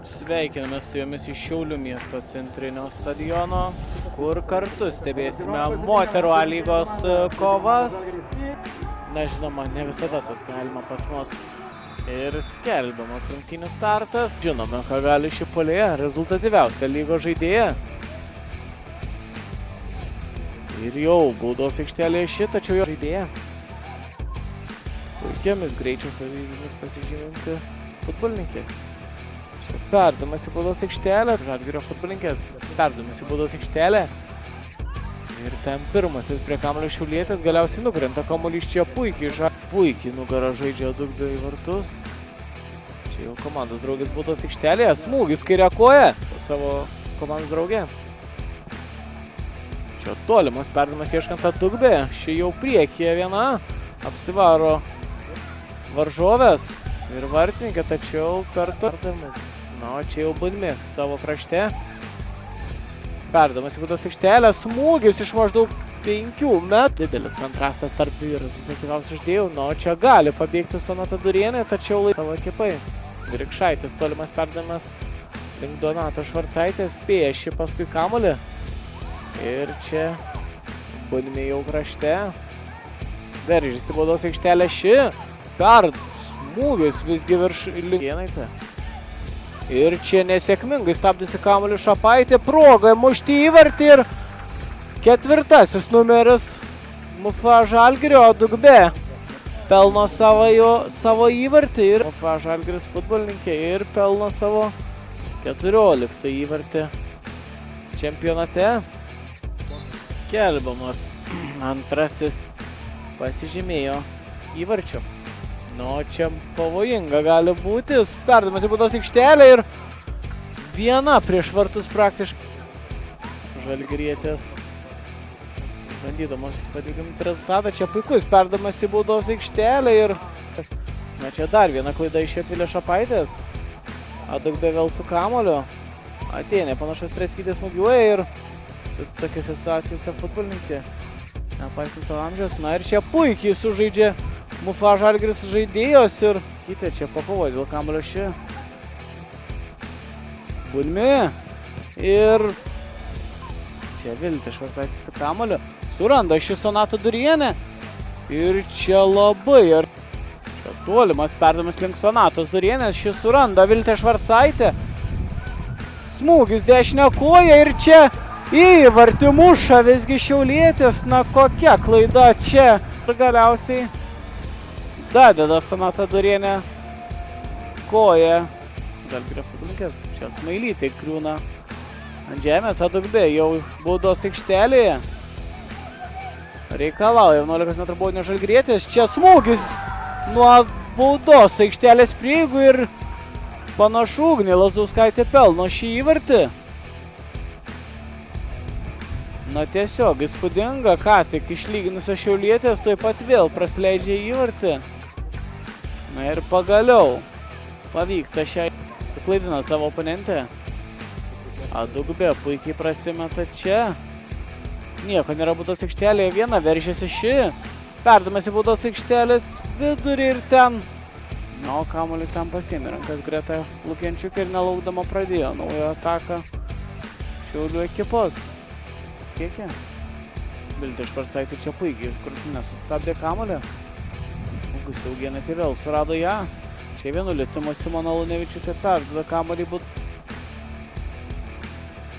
Sveikiname su jumis iš Šiaulių miesto centrinio stadiono, kur kartu stebėsime moterų A lygos kovas. Na, žinoma, ne visada tas galima pas mus. Ir skelbiamas rungtynių startas. Žinome, ką gali ši puolėja, rezultatyviausia lygos žaidėja. Ir jau baudos aikštelėje ši, tačiau jo žaidėja. Puikiamis greičio savybėmis pasižyminti futbolininkė. Čia perdamas į baudos aikštelę. Žalgirio futbolininkės perdamas į baudos aikštelę. Ir ten pirmasis prie kamuolio šiaulietės galiausiai nukrenta kamuolys čia puikiai nugarą žaidžia Dugbė į vartus. Čia jau komandos draugės baudos aikštelėje. Smūgis kairę koją savo komandos draugė. Čia tolimas perdamas ieškant tą Dugbę. Ši jau priekyje viena. Apsivaro varžovės ir vartininkė, tačiau per tardamas. Na, o čia jau Budmi savo krašte. Perdamas į baudos aikštelę, smūgis iš maždaug 5 metrų. Didelis kontrastas tarp dviejų rezultatyviausių žaidėjų. Na, o čia gali pabėgti Sonata Durienė, tačiau laiko savo ekipai. Grikšaitis tolimas perdamas link Donato Švarcaitės, spėja ši paskui kamuolį. Ir čia Budmi jau krašte. Veržėsi baudos aikštelę ši. Smūgis visgi virš Liukėnaitė. Ir čia nesėkmingai stabdusi kamuolį Šapaitė. Proga mušti įvartį ir ketvirtasis numeris MFA Žalgirio Dugbė pelno savo įvartį. Ir MFA Žalgiris futbolininkė ir pelno savo 14 įvartį čempionate. Skelbiamas antrasis pasižymėjo įvarčiu. Nu, čia pavojinga gali būti. Perdamas į baudos aikštelę ir viena prieš vartus praktiškai. Žalgirietės bandydamos patikrinti rezultatą. Čia puikus perdamas į baudos aikštelę ir... Na, čia dar viena klaida iš Jetvilė Šapaitės. Dugbė vėl su kamuoliu. Atėnė panašus Treskytės smūgiuoja ir su tokiose situacijose futbolininkė. Nepaisant savo amžiaus. Na ir čia puikiai sužaidžia MFA Žalgiris žaidėjos ir kitė čia pakovoja dėl kamuolio ši. Budmi. Ir čia Viltė Švarcaitė su kamuoliu. Suranda ši Sonata Durienė. Ir čia labai. Čia tolimas perdamas link Sonatos Durienės. Ši suranda Viltė Švarcaitė. Smūgis dešinę koją ir čia įvartį muša visgi šiaulietis. Na, kokia klaida čia. Ir galiausiai dadeda Sonata Durienė koją. Žalgirio futbolininkės. Čia Smailytė kriūna ant žemės. Dugbė jau baudos aikštelėje. Reikalauja 11 metrų baudinio žalgirietis. Čia smūgis nuo baudos aikštelės prieigų ir panašu Ugnė Lazauskaitė pelno šį įvartį. Na, tiesiog įspūdinga, ką tik išlyginusios šiaulietės tuoj pat vėl prasileidžia įvartį. Na ir pagaliau pavyksta šiai. Suklaidina savo oponentę. Dugbė puikiai prasimeta čia. Nieko nėra baudos aikštelėje. Viena veržėsi ši. Perdamas į baudos aikštelės vidurį ir ten. Na, o kamuolį ten pasiėmė rankas Greta Lukenčiuk ir nelaukdama pradėjo naują ataką Šiaulių ekipos. Kiekė? Viltė Švarcaitė čia puikiai krūtinę sustabdė kamuolį. Augustė Ugienatė vėl surado ją. Čia vienu lietimu Simona Lunevičiūtė perduoda kamuolį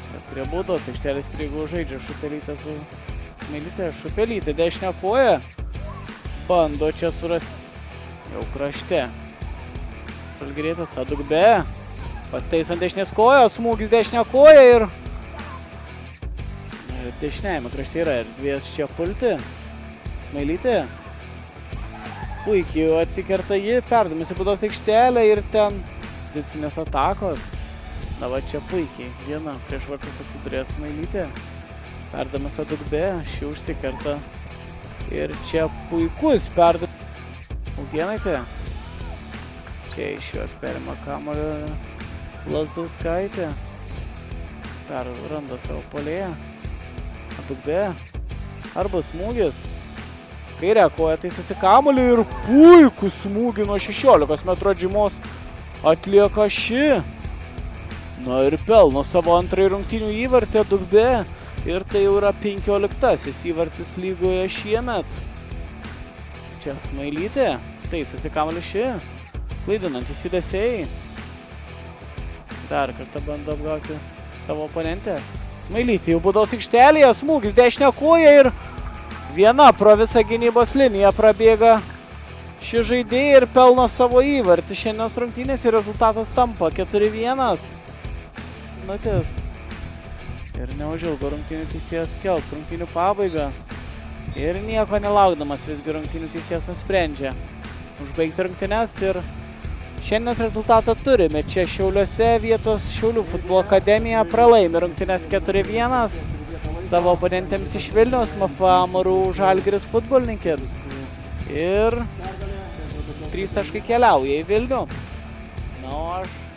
Čia prie baudos aikštelės prieigų žaidžia Šupelytė su Smailytė. Šupelytė dešinę koją. Bando čia surasti. Jau krašte. Žalgirietis Dugbė. Pasitaisant dešinės kojos. Smūgis dešinę koją ir... Dešiniajame krašte yra erdvės čia pulti. Smailytė. Puikiai atsikerta ji, perdamas į baudos aikštelę ir ten pozicinės atakos. Na, va čia puikiai. Viena prieš vartus atsidurė Smailytė. Perdamas Dugbė, ši užsikerta. Ir čia puikus perdamas Ugienatė. Čia iš jos perima kamuolio Lazauskaitė. Randa savo puolėją. Dugbė. Arba smūgis. Kairę koją taisosi kamuolį ir puikų smūgį nuo 16 metrų atžymos atlieka ši. Na ir pelno savo antrąjį rungtynių įvartį Dugbė ir tai jau yra 15-asis įvartis lygoje šiemet. Čia Smailytė, taisosi kamuolį ši, klaidinantis judesiai. Dar kartą bando apgauti savo oponentę. Smailytė jau baudos aikštelėje, smūgis dešinę koją ir viena pro visą gynybos liniją prabėga ši žaidėja ir pelno savo įvartį. Šiandienos rungtynės ir rezultatas tampa 4-1. Minutės. Ir neužilgo rungtynių teisėjas skelbs rungtynių pabaigą. Ir nieko nelaukdamas visgi rungtynių teisėjas nusprendžia užbaigti rungtynes ir šiandienos rezultatą turime. Čia Šiauliuose vietos Šiaulių futbolo akademija pralaimi rungtynes 4-1 savo oponentėms iš Vilniaus MFA Amarų Žalgiris futbolininkėms. Ir 3 taškai keliauja į Vilnių. Na, o aš